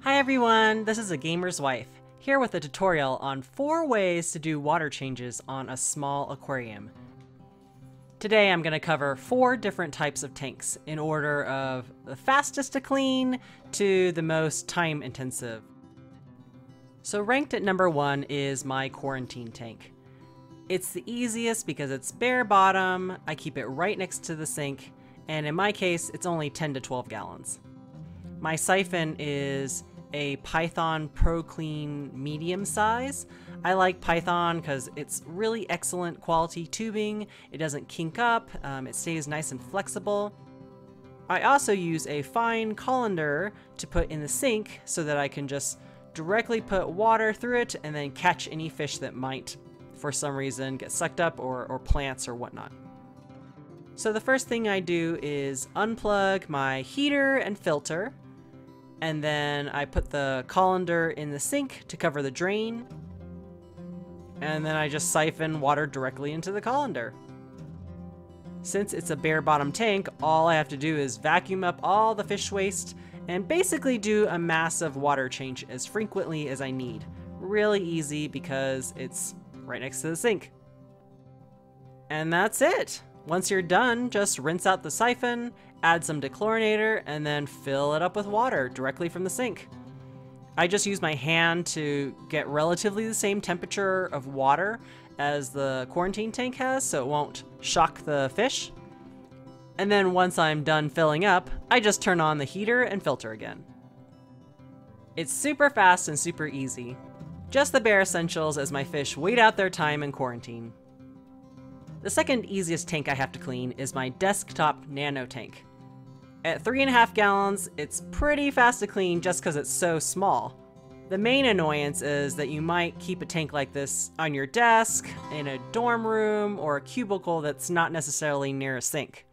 Hi everyone, this is a gamer's wife, here with a tutorial on 4 ways to do water changes on a small aquarium. Today I'm going to cover 4 different types of tanks in order of the fastest to clean to the most time intensive. So ranked at number 1 is my quarantine tank. It's the easiest because it's bare bottom, I keep it right next to the sink, and in my case it's only 10 to 12 gallons. My siphon is a Python Pro Clean medium size. I like Python because it's really excellent quality tubing, it doesn't kink up, it stays nice and flexible. I also use a fine colander to put in the sink so that I can just directly put water through it and then catch any fish that might, for some reason, get sucked up or plants or whatnot. So the first thing I do is unplug my heater and filter, and then I put the colander in the sink to cover the drain, and then I just siphon water directly into the colander. Since it's a bare bottom tank, all I have to do is vacuum up all the fish waste and basically do a massive water change as frequently as I need. Really easy because it's right next to the sink. And that's it! Once you're done, just rinse out the siphon, add some dechlorinator, and then fill it up with water directly from the sink. I just use my hand to get relatively the same temperature of water as the quarantine tank has so it won't shock the fish. And then once I'm done filling up, I just turn on the heater and filter again. It's super fast and super easy. Just the bare essentials as my fish wait out their time in quarantine. The second easiest tank I have to clean is my desktop nano tank. At 3.5 gallons, it's pretty fast to clean just because it's so small. The main annoyance is that you might keep a tank like this on your desk, in a dorm room, or a cubicle that's not necessarily near a sink.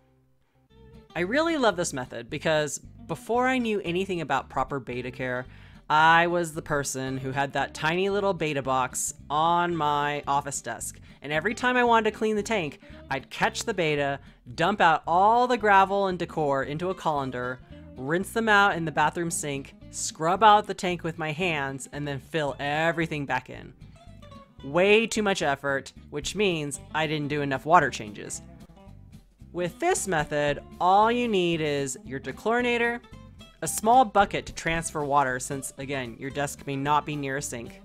I really love this method because before I knew anything about proper beta care, I was the person who had that tiny little beta box on my office desk. And every time I wanted to clean the tank, I'd catch the beta, dump out all the gravel and decor into a colander, rinse them out in the bathroom sink, scrub out the tank with my hands, and then fill everything back in. Way too much effort, which means I didn't do enough water changes. With this method, all you need is your dechlorinator, a small bucket to transfer water since, again, your desk may not be near a sink,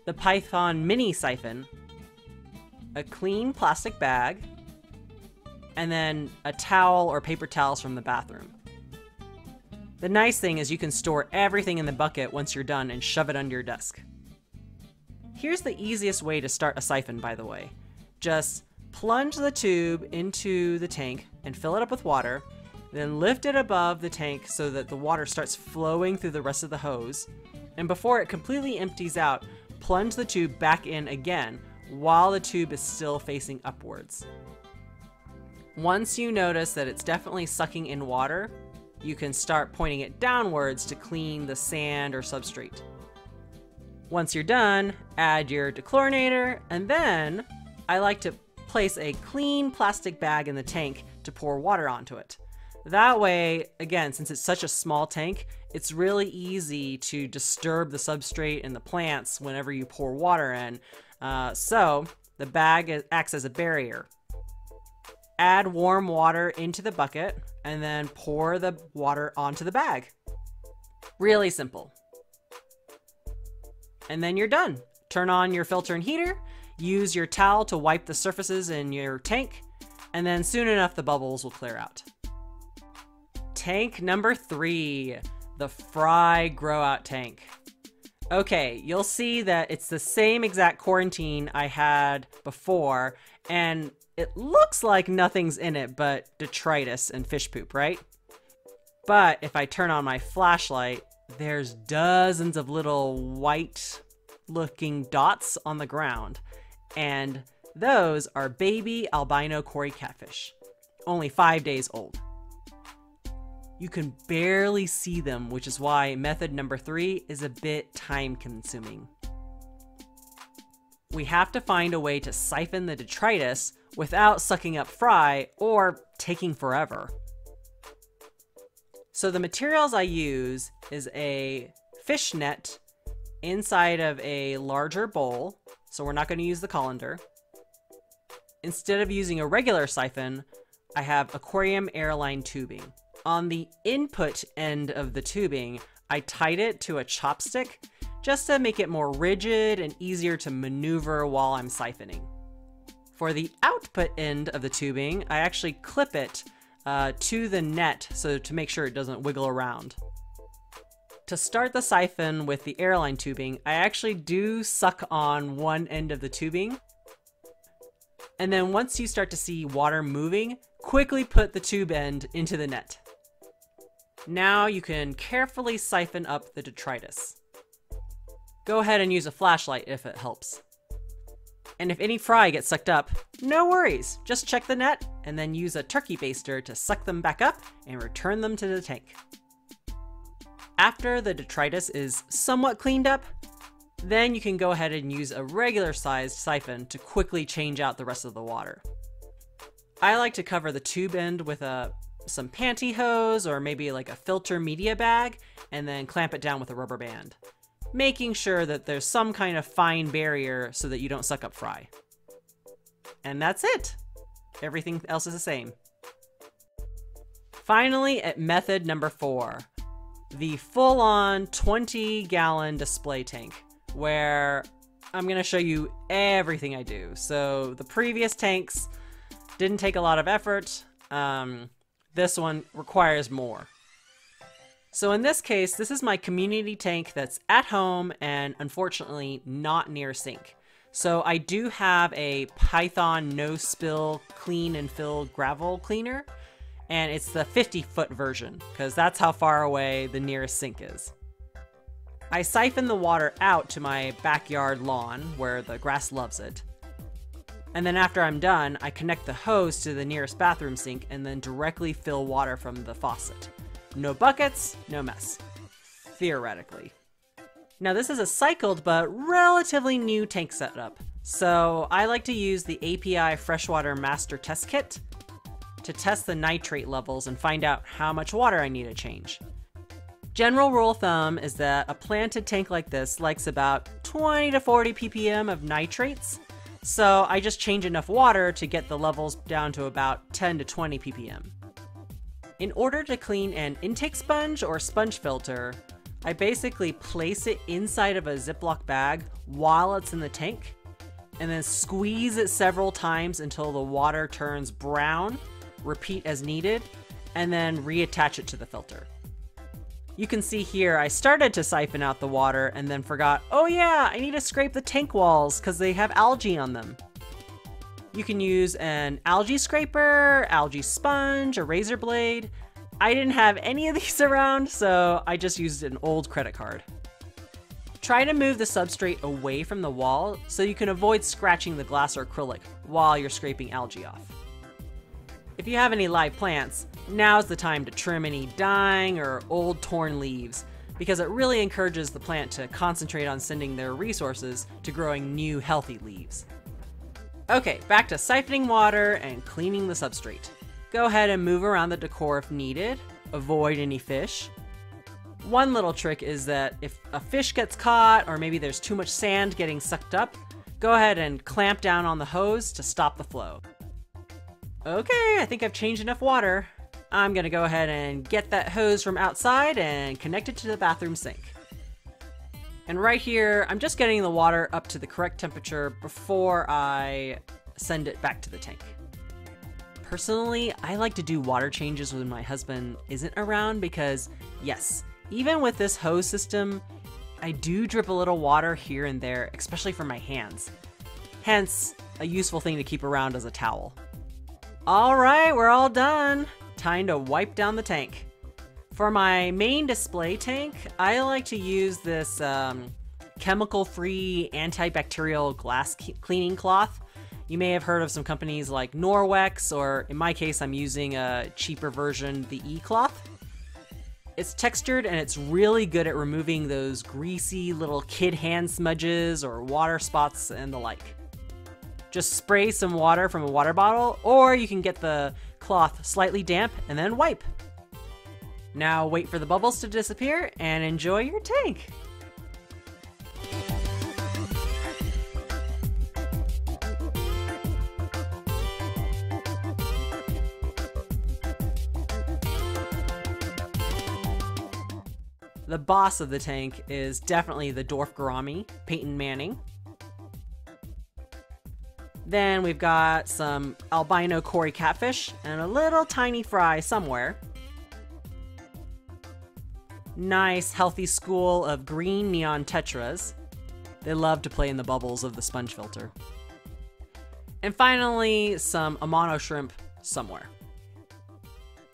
the Python mini siphon, a clean plastic bag, and then a towel or paper towels from the bathroom. The nice thing is you can store everything in the bucket once you're done and shove it under your desk. Here's the easiest way to start a siphon, by the way. Just plunge the tube into the tank and fill it up with water, then lift it above the tank so that the water starts flowing through the rest of the hose, and before it completely empties out, plunge the tube back in again while the tube is still facing upwards. Once you notice that it's definitely sucking in water, you can start pointing it downwards to clean the sand or substrate. Once you're done, add your dechlorinator, and then I like to place a clean plastic bag in the tank to pour water onto it. That way, again, since it's such a small tank, it's really easy to disturb the substrate and the plants whenever you pour water in. So the bag acts as a barrier. Add warm water into the bucket and then pour the water onto the bag. Really simple. And then you're done. Turn on your filter and heater, use your towel to wipe the surfaces in your tank, and then soon enough the bubbles will clear out. Tank number 3, the Fry Grow Out Tank. Okay, you'll see that it's the same exact quarantine I had before, and it looks like nothing's in it but detritus and fish poop, right? But if I turn on my flashlight, there's dozens of little white-looking dots on the ground, and those are baby albino Cory catfish, only 5 days old. You can barely see them, which is why method number 3 is a bit time-consuming. We have to find a way to siphon the detritus without sucking up fry or taking forever. So the materials I use is a fish net inside of a larger bowl. So we're not going to use the colander. Instead of using a regular siphon, I have Aquarium AIRLINE tubing. On the input end of the tubing, I tied it to a chopstick just to make it more rigid and easier to maneuver while I'm siphoning. For the output end of the tubing, I actually clip it to the net so to make sure it doesn't wiggle around. To start the siphon with the AIRLINE tubing, I actually do suck on one end of the tubing. And then once you start to see water moving, quickly put the tube end into the net. Now you can carefully siphon up the detritus. Go ahead and use a flashlight if it helps. And if any fry gets sucked up, no worries. Just check the net and then use a turkey baster to suck them back up and return them to the tank. After the detritus is somewhat cleaned up, then you can go ahead and use a regular sized siphon to quickly change out the rest of the water. I like to cover the tube end with some pantyhose or maybe like a filter media bag and then clamp it down with a rubber band, making sure that there's some kind of fine barrier so that you don't suck up fry. And that's it. Everything else is the same. Finally, at method number 4, the full-on 20-gallon display tank, where I'm going to show you everything I do. So the previous tanks didn't take a lot of effort. This one requires more. So in this case, this is my community tank that's at home and unfortunately not near sink. So I do have a Python no spill clean and fill gravel cleaner, and it's the 50-foot version because that's how far away the nearest sink is. I siphon the water out to my backyard lawn where the grass loves it. And then after I'm done, I connect the hose to the nearest bathroom sink and then directly fill water from the faucet. No buckets, no mess. Theoretically. Now this is a cycled but relatively new tank setup. So I like to use the API Freshwater Master Test Kit to test the nitrate levels and find out how much water I need to change. General rule of thumb is that a planted tank like this likes about 20 to 40 ppm of nitrates. So I just change enough water to get the levels down to about 10 to 20 ppm. In order to clean an intake sponge or sponge filter, I basically place it inside of a Ziploc bag while it's in the tank, and then squeeze it several times until the water turns brown, repeat as needed, and then reattach it to the filter. You can see here I started to siphon out the water and then forgot, oh yeah, I need to scrape the tank walls because they have algae on them. You can use an algae scraper, algae sponge, a razor blade. I didn't have any of these around, so I just used an old credit card. Try to move the substrate away from the wall so you can avoid scratching the glass or acrylic while you're scraping algae off. If you have any live plants, now's the time to trim any dying or old torn leaves, because it really encourages the plant to concentrate on sending their resources to growing new healthy leaves. Okay, back to siphoning water and cleaning the substrate. Go ahead and move around the decor if needed. Avoid any fish. One little trick is that if a fish gets caught or maybe there's too much sand getting sucked up, go ahead and clamp down on the hose to stop the flow. Okay, I think I've changed enough water. I'm gonna go ahead and get that hose from outside and connect it to the bathroom sink. And right here, I'm just getting the water up to the correct temperature before I send it back to the tank. Personally, I like to do water changes when my husband isn't around because, yes, even with this hose system, I do drip a little water here and there, especially for my hands. Hence, a useful thing to keep around as a towel. All right, we're all done. Time to wipe down the tank. For my main display tank, I like to use this chemical-free antibacterial glass cleaning cloth. You may have heard of some companies like Norwex, or in my case, I'm using a cheaper version, the E-cloth. It's textured and it's really good at removing those greasy little kid hand smudges or water spots and the like. Just spray some water from a water bottle, or you can get the cloth slightly damp and then wipe. Now wait for the bubbles to disappear and enjoy your tank! The boss of the tank is definitely the dwarf gourami, Peyton Manning. Then we've got some albino Cory catfish and a little tiny fry somewhere. Nice healthy school of green neon tetras. They love to play in the bubbles of the sponge filter. And finally, some Amano shrimp somewhere.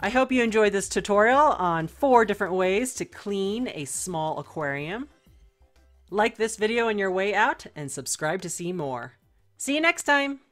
I hope you enjoyed this tutorial on 4 different ways to clean a small aquarium. Like this video on your way out and subscribe to see more. See you next time!